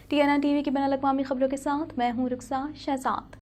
TNN TV की बैनुल अक़वामी खबरों के साथ मैं हूँ रुखसा शहजाद।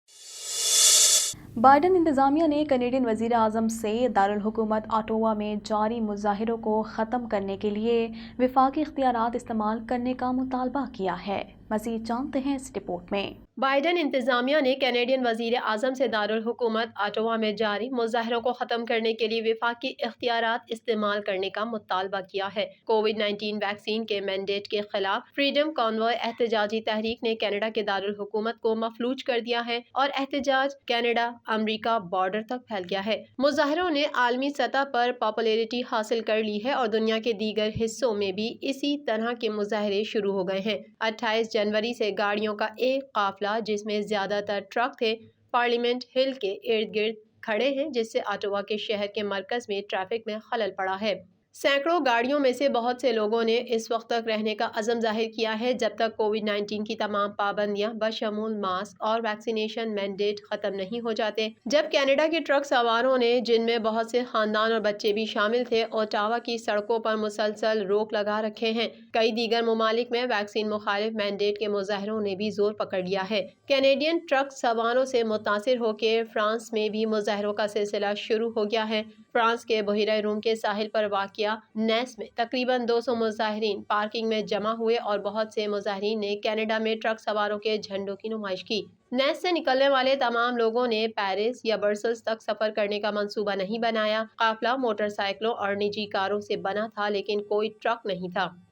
बाइडन इंतजामिया ने कैनेडियन वज़ीर आज़म से दारुल हुकूमत ऑटोवा में जारी मुज़ाहिरों को ख़त्म करने के लिए वफाकी इख्तियारात इस्तेमाल करने का मुतालबा किया है। मज़ीद जानते हैं इस रिपोर्ट में। बाइडन इंतजामिया ने कैनेडियन वज़ीर आज़म से दारुल हुकूमत ऑटोवा में जारी मुज़ाहिरों को ख़त्म करने के लिए वफाकी इख्तियारात इस्तेमाल करने का मुतालबा किया है। कोविड-19 वैक्सीन के मैंडेट के खिलाफ फ्रीडम कॉन्वॉय एहतजाजी तहरीक ने कनाडा के दारुल हुकूमत को मफलूज कर दिया है और एहतजाज कनाडा अमरीका बॉर्डर तक फैल गया है। मुज़ाहिरों ने आलमी सतह पर पॉपुलैरिटी हासिल कर ली है और दुनिया के दीगर हिस्सों में भी इसी तरह के मुज़ाहरे शुरू हो गए हैं। 28 जनवरी से गाड़ियों का एक काफिला जिसमें ज्यादातर ट्रक थे पार्लियामेंट हिल के इर्द गिर्द खड़े हैं, जिससे ऑटोवा के शहर के मरकज में ट्रैफिक में खलल पड़ा है। सैकड़ों गाड़ियों में से बहुत से लोगों ने इस वक्त तक रहने का अज़म जाहिर किया है जब तक कोविड-19 की तमाम पाबंदियां बशमूल मास्क और वैक्सीनेशन मैंडेट खत्म नहीं हो जाते। जब कनाडा के ट्रक सवारों ने, जिनमें बहुत से खानदान और बच्चे भी शामिल थे, ओटावा की सड़कों पर मुसलसल रोक लगा रखे हैं। कई दीगर ममालिक में वैक्सीन मुखालिफ मैंडेट के मुजाहिरों ने भी जोर पकड़ लिया है। कैनेडियन ट्रक सवारों से मुतासिर होकर फ्रांस में भी मुजाहिरों का सिलसिला शुरू हो गया है। फ्रांस के बहिरा रूम के साहिल पर वाक़िया नेस में तकरीबन 200 मुजाहिरीन पार्किंग में जमा हुए और बहुत से मुजाहिरीन ने कनाडा में ट्रक सवारों के झंडों की नुमाइश की। नेस से निकलने वाले तमाम लोगों ने पेरिस या ब्रसेल्स तक सफर करने का मंसूबा नहीं बनाया। काफिला मोटरसाइकिलों और निजी कारों से बना था, लेकिन कोई ट्रक नहीं था।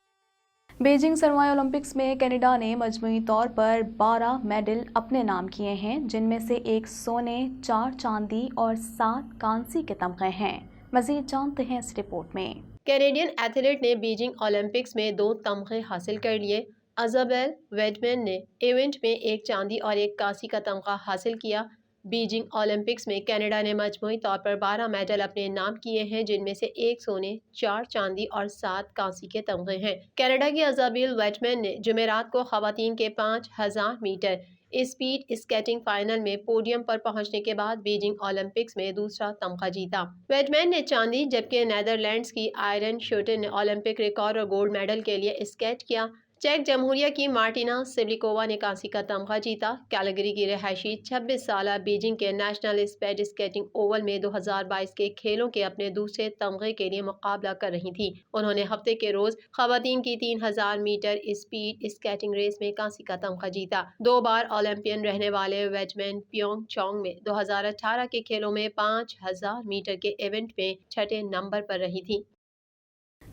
बीजिंग सरमाया ओलंपिक्स में कनाडा ने मजमूई तौर पर 12 मेडल अपने नाम किए हैं, जिनमें से 1 सोने, 4 चांदी और 7 कांसी के तमगे हैं। मजीद जानते हैं इस रिपोर्ट में। कैनेडियन एथलीट ने बीजिंग ओलंपिक्स में 2 तमगे हासिल कर लिए। अजाबेल वेडमैन ने इवेंट में 1 चांदी और 1 कांसी का तमगा हासिल किया। बीजिंग ओलंपिक्स में कनाडा ने मजमूई तौर पर 12 मेडल अपने नाम किए हैं, जिनमें से 1 सोने, 4 चांदी और 7 कांसी के तमगे हैं। कनाडा की अजाबेल वेडमैन ने जुमेरात को खवातीन के 5000 मीटर स्पीड स्केटिंग फाइनल में पोडियम पर पहुंचने के बाद बीजिंग ओलंपिक्स में दूसरा तमगा जीता। वेडमैन ने चांदी, जबकि नेदरलैंड्स की आयरन शूटर ने ओलंपिक रिकॉर्ड और गोल्ड मेडल के लिए स्केट किया। चेक जमहूरिया की मार्टिना सिवलिकोवा ने कांसी का तमगा जीता। कैलगरी की रिहायशी 26 साल बीजिंग के नेशनल स्पीड स्केटिंग ओवल में 2022 के खेलों के अपने दूसरे तमगे के लिए मुकाबला कर रही थी। उन्होंने हफ्ते के रोज खवातीन की 3000 मीटर स्पीड स्केटिंग रेस में कांसी का तमगा जीता। 2 बार ओलंपियन रहने वाले वेडमैन प्योंग चोंग में 2018 के खेलों में 5000 मीटर के इवेंट में 6ठे नंबर पर रही थी।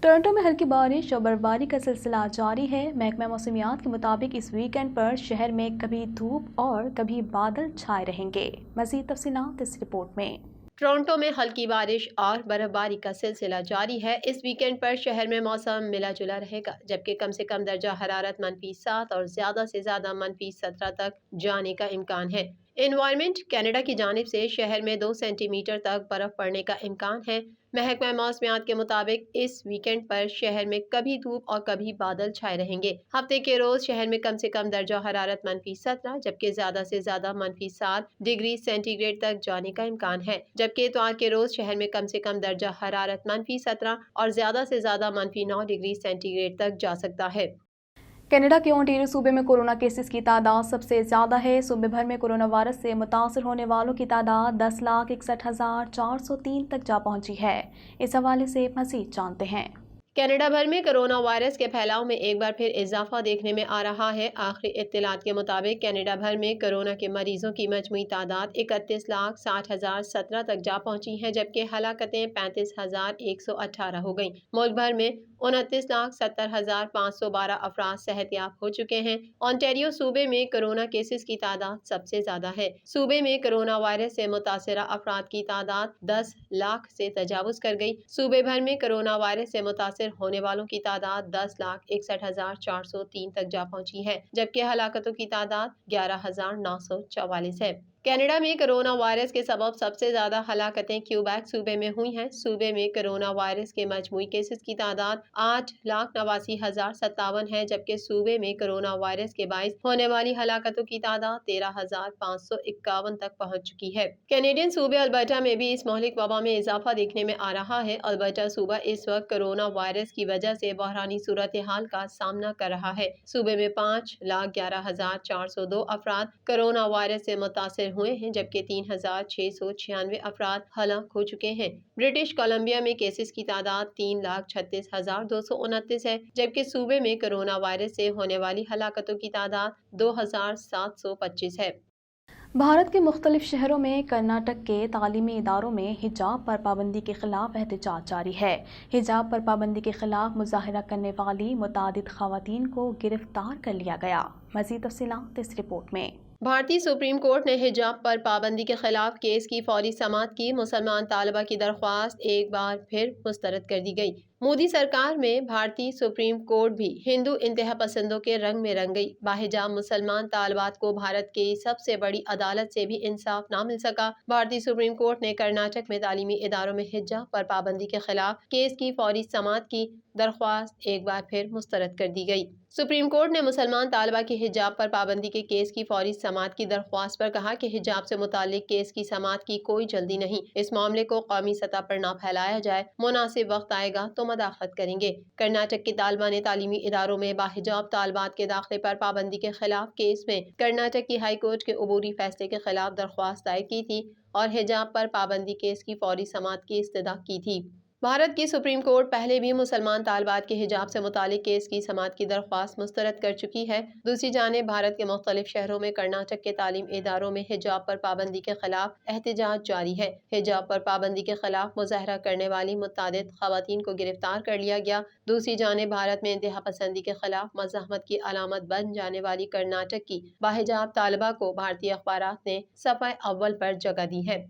टोरंटो में हल्की बारिश और बर्फबारी का सिलसिला जारी है। महकमा मौसमियात के मुताबिक इस वीकेंड पर शहर में कभी धूप और कभी बादल छाए रहेंगे। मज़ीद तफसीलात इस रिपोर्ट में। टोरंटो में हल्की बारिश और बर्फबारी का सिलसिला जारी है। इस वीकेंड पर शहर में मौसम मिला जुला रहेगा, जबकि कम से कम दर्जा हरारत -7 और ज़्यादा से ज़्यादा -17 तक जाने का इम्कान है। एनवायरमेंट कनाडा की जानिब से शहर में 2 सेंटीमीटर तक बर्फ पड़ने का इम्कान है। महकमा मौसमियात के मुताबिक इस वीकेंड पर शहर में कभी धूप और कभी बादल छाए रहेंगे। हफ्ते के रोज शहर में कम से कम दर्जा हरारत -17 जबकि ज्यादा से ज्यादा -7 डिग्री सेंटीग्रेड तक जाने का इम्कान है। जबकि इतवार के रोज शहर में कम से कम दर्जा हरारत -17 और ज्यादा से ज्यादा -9 डिग्री सेंटीग्रेड तक जा सकता है। कनाडा के ओंटारियो सूबे में कोरोना केसेस की तादाद सबसे ज़्यादा है। सूबे भर में कोरोना वायरस से मुतासर होने वालों की तादाद 10,61,403 तक जा पहुंची है। इस हवाले से मज़ीद जानते हैं। कनाडा भर में कोरोना वायरस के फैलाव में एक बार फिर इजाफा देखने में आ रहा है। आखिरी इत्तलात के मुताबिक कनाडा भर में कोरोना के मरीजों की मजमूई तादाद 31,60,017 तक जा पहुंची है, जबकि हलाकतें 35,118 हो गईं। मुल्क भर में 29,70,512 अफराद सेहतयाब हो चुके हैं। ओंटारियो सूबे में कोरोना केसेस की तादाद सबसे ज्यादा है। सूबे में कोरोना वायरस से मुतासरा अफराद की तादाद 10 लाख से तजावुज कर गई। सूबे भर में कोरोना वायरस से मुतासर होने वालों की तादाद 10,61,403 तक जा पहुंची है, जबकि हलाकतों की तादाद 11,944 है। کینیڈا میں کرونا وائرس کے سبب سب سے زیادہ ہلاکتیں کیوبیک صوبے میں ہوئی ہیں۔ صوبے میں کرونا وائرس کے مجموعی کیسز کی تعداد 8,89,057 ہے، جبکہ صوبے میں کرونا وائرس کے باعث ہونے والی ہلاکتوں کی تعداد 13,551 تک پہنچ چکی ہے۔ کینیڈین صوبے البرٹا میں بھی اس مہلک وبا میں اضافہ دیکھنے میں آ رہا ہے۔ البرٹا صوبہ اس وقت کرونا وائرس کی وجہ سے بحرانی صورتحال کا سامنا کر رہا ہے۔ صوبے میں 5,11,402 افراد کرونا وائرس سے متاثر ہوئے ہیں، جبکہ 3,696 افراد ہلاک ہو چکے ہیں۔ برٹش کولمبیا میں کیسز کی تعداد 3,36,229 ہے، جبکہ صوبے میں کرونا وائرس سے ہونے والی ہلاکتوں کی تعداد 2,725 ہے۔ بھارت کے مختلف شہروں میں کرناٹک کے تعلیمی اداروں میں حجاب پر پابندی کے خلاف احتجاج جاری ہے۔ حجاب پر پابندی کے خلاف مظاہرہ کرنے والی متعدد خواتین کو گرفتار کر لیا گیا۔ مزید تفصیلات اس رپورٹ میں۔ بھارتی سپریم کورٹ نے حجاب پر پابندی کے خلاف کیس کی فوری سماعت کی۔ مسلمان طالبہ کی درخواست ایک بار پھر مسترد کر دی گئی۔ مودی سرکار میں بھارتی سپریم کورٹ بھی ہندو انتہا پسندوں کے رنگ میں رنگ گئی۔ باحجاب مسلمان طالبات کو بھارت کی سب سے بڑی عدالت سے بھی انصاف نہ مل سکا۔ بھارتی سپریم کورٹ نے کرناٹک میں تعلیمی اداروں میں حجاب پر پابندی کے خلاف کیس کی فوری سماعت کی درخواست ایک بار پھر مسترد کر دی گئی۔ سپریم کورٹ نے مسلمان طالبہ کی حجاب پر پابندی کے کیس کی فوری سماعت کی درخواست پر کہا کہ حجاب سے متعلق کیس کی سماعت کی کوئی جلدی نہیں۔ اس معاملے کو قومی سطح پر نہ پھیلایا جائے، مناسب وقت آئے گا تو مداخلت کریں گے۔ کرناٹک کی طالبہ نے تعلیمی اداروں میں باحجاب طالبات کے داخلے پر پابندی کے خلاف کیس میں کرناٹک کی ہائی کورٹ کے عبوری فیصلے کے خلاف درخواست دائر کی تھی اور حجاب پر پابندی کیس کی فوری سماعت کی استدعا کی تھی۔ بھارت کی سپریم کورٹ پہلے بھی مسلمان طالبات کے حجاب سے متعلق کیس کی سماعت کی درخواست مسترد کر چکی ہے۔ دوسری جانب بھارت کے مختلف شہروں میں کرناٹک کے تعلیم اداروں میں حجاب پر پابندی کے خلاف احتجاج جاری ہے۔ حجاب پر پابندی کے خلاف مظاہرہ کرنے والی متعدد خواتین کو گرفتار کر لیا گیا۔ دوسری جانب بھارت میں انتہا پسندی کے خلاف مزاحمت کی علامت بن جانے والی کرناٹک کی باحجاب طالبہ کو بھارتی اخبارات نے صفحہ اول پر جگہ دی ہے۔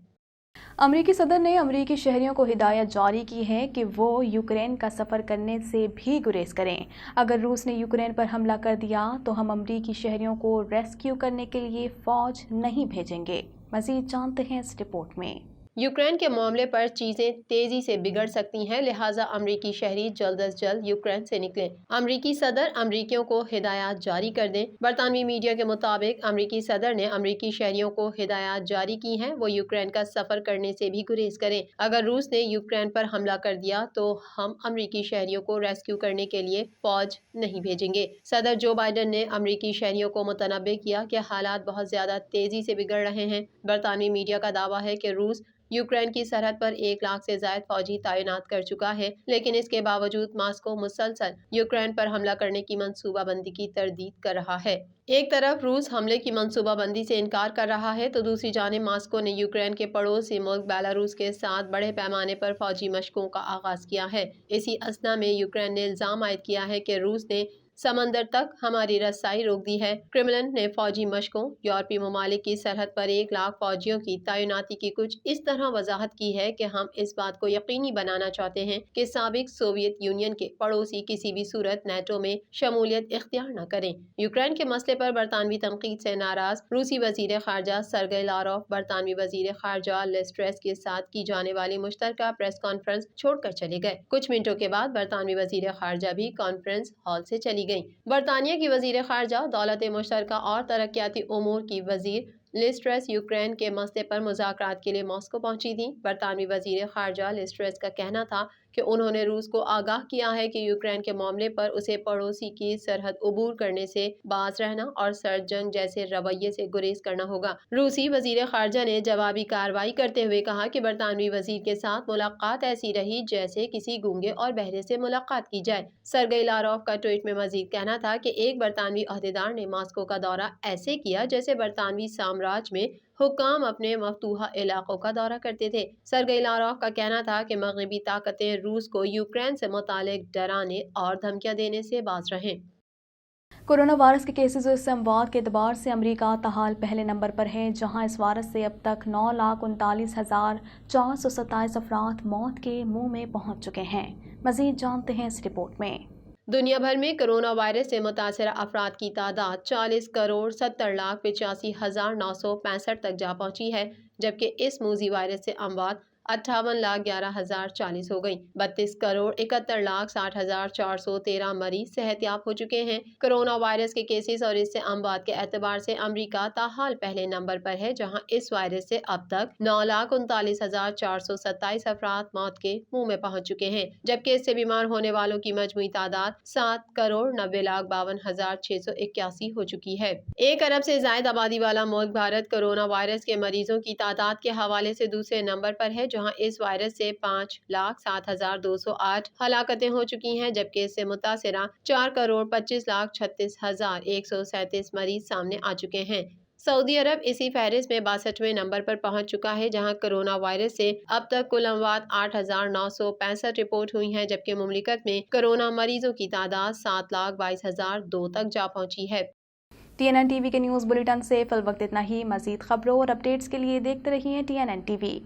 امریکی صدر نے امریکی شہریوں کو ہدایت جاری کی ہے کہ وہ یوکرین کا سفر کرنے سے بھی گریز کریں۔ اگر روس نے یوکرین پر حملہ کر دیا تو ہم امریکی شہریوں کو ریسکیو کرنے کے لیے فوج نہیں بھیجیں گے۔ مزید جانتے ہیں اس رپورٹ میں۔ یوکرین کے معاملے پر چیزیں تیزی سے بگڑ سکتی ہیں، لہٰذا امریکی شہری جلد از جلد یوکرین سے نکلیں۔ امریکی صدر امریکیوں کو ہدایات جاری کر دیں۔ برطانوی میڈیا کے مطابق امریکی صدر نے امریکی شہریوں کو ہدایات جاری کی ہیں وہ یوکرین کا سفر کرنے سے بھی گریز کریں۔ اگر روس نے یوکرین پر حملہ کر دیا تو ہم امریکی شہریوں کو ریسکیو کرنے کے لیے فوج نہیں بھیجیں گے۔ صدر جو بائیڈن نے امریکی شہریوں کو متنبہ کیا کہ حالات بہت زیادہ تیزی سے بگڑ رہے ہیں۔ برطانوی میڈیا کا دعویٰ ہے کہ روس یوکرین کی سرحد پر 1 لاکھ سے زائد فوجی تعینات کر چکا ہے، لیکن اس کے باوجود ماسکو مسلسل یوکرین پر حملہ کرنے کی منصوبہ بندی کی تردید کر رہا ہے۔ ایک طرف روس حملے کی منصوبہ بندی سے انکار کر رہا ہے تو دوسری جانب ماسکو نے یوکرین کے پڑوسی ملک بیلاروس کے ساتھ بڑے پیمانے پر فوجی مشقوں کا آغاز کیا ہے۔ اسی اثنا میں یوکرین نے الزام عائد کیا ہے کہ روس نے سمندر تک ہماری رسائی روک دی ہے۔ کرملن نے فوجی مشقوں، یورپی ممالک کی سرحد پر 1 لاکھ فوجیوں کی تعیناتی کی کچھ اس طرح وضاحت کی ہے کہ ہم اس بات کو یقینی بنانا چاہتے ہیں کہ سابق سوویت یونین کے پڑوسی کسی بھی صورت نیٹو میں شمولیت اختیار نہ کریں۔ یوکرین کے مسئلے پر برطانوی تنقید سے ناراض روسی وزیر خارجہ سرگئی لاروف برطانوی وزیر خارجہ لیز ٹریس کے ساتھ کی جانے والی مشترکہ پریس کانفرنس چھوڑ کر چلے گئے۔ کچھ منٹوں کے بعد برطانوی وزیر خارجہ بھی کانفرنس ہال سے چلی گئی۔ برطانیہ کی وزیر خارجہ، دولت مشترکہ اور ترقیاتی امور کی وزیر لیز ٹریس یوکرین کے مسئلے پر مذاکرات کے لیے ماسکو پہنچی تھیں۔ برطانوی وزیر خارجہ لیز ٹریس کا کہنا تھا کہ انہوں نے روس کو آگاہ کیا ہے کہ یوکرین کے معاملے پر اسے پڑوسی کی سرحد عبور کرنے سے باز رہنا اور سرد جنگ جیسے رویے سے گریز کرنا ہوگا۔ روسی وزیر خارجہ نے جوابی کارروائی کرتے ہوئے کہا کہ برطانوی وزیر کے ساتھ ملاقات ایسی رہی جیسے کسی گونگے اور بہرے سے ملاقات کی جائے۔ سرگئی لاروف کا ٹویٹ میں مزید کہنا تھا کہ ایک برطانوی عہدیدار نے ماسکو کا دورہ ایسے کیا جیسے برطانوی سامراج میں حکام اپنے مفتوحہ علاقوں کا دورہ کرتے تھے۔ سرگئی لاروف کا کہنا تھا کہ مغربی طاقتیں روس کو یوکرین سے متعلق ڈرانے اور دھمکیاں دینے سے باز رہیں۔ کورونا وائرس کے کیسز و اس سے اموات کے اعتبار سے امریکہ تاحال پہلے نمبر پر ہے، جہاں اس وائرس سے اب تک 9,39,427 افراد موت کے منہ میں پہنچ چکے ہیں۔ مزید جانتے ہیں اس رپورٹ میں۔ दुनिया भर में कोरोना वायरस से मुतासर अफराद की तादाद 40,70,85,965 तक जा पहुंची है, जबकि इस मूजी वायरस से अमवात 58,11,040 हो गई। 32,71,60,413 मरीज सेहतयाब हो चुके हैं। कोरोना वायरस के केसेस और इससे अमवात के एतबार से अमरीका ताहाल पहले नंबर पर है, जहां इस वायरस से अब तक 9,39,427 अफराद मौत के मुंह में पहुंच चुके हैं, जबकि इससे बीमार होने वालों की मजमूई तादाद 7,90,52,681 हो चुकी है। 1 अरब से ज्यादा आबादी वाला मुल्क भारत कोरोना वायरस के मरीजों की तादाद के हवाले से दूसरे नंबर पर है, जहां इस वायरस से 5,07,208 हलाकतें हो चुकी हैं, जबकि इससे मुतासिरा 4,25,36,137 मरीज सामने आ चुके हैं। सऊदी अरब इसी फहरिस्त में 62वें नंबर पर पहुंच चुका है, जहां कोरोना वायरस से अब तक कुल अमवात 8,965 रिपोर्ट हुई हैं, जबकि मुमलिकत में कोरोना मरीजों की तादाद 7,22,002 तक जा पहुंची है। TNN TV के न्यूज़ बुलेटिन से फिल वक्त इतना ही। मज़ीद खबरों और अपडेट्स के लिए देखते रहिए TNN TV।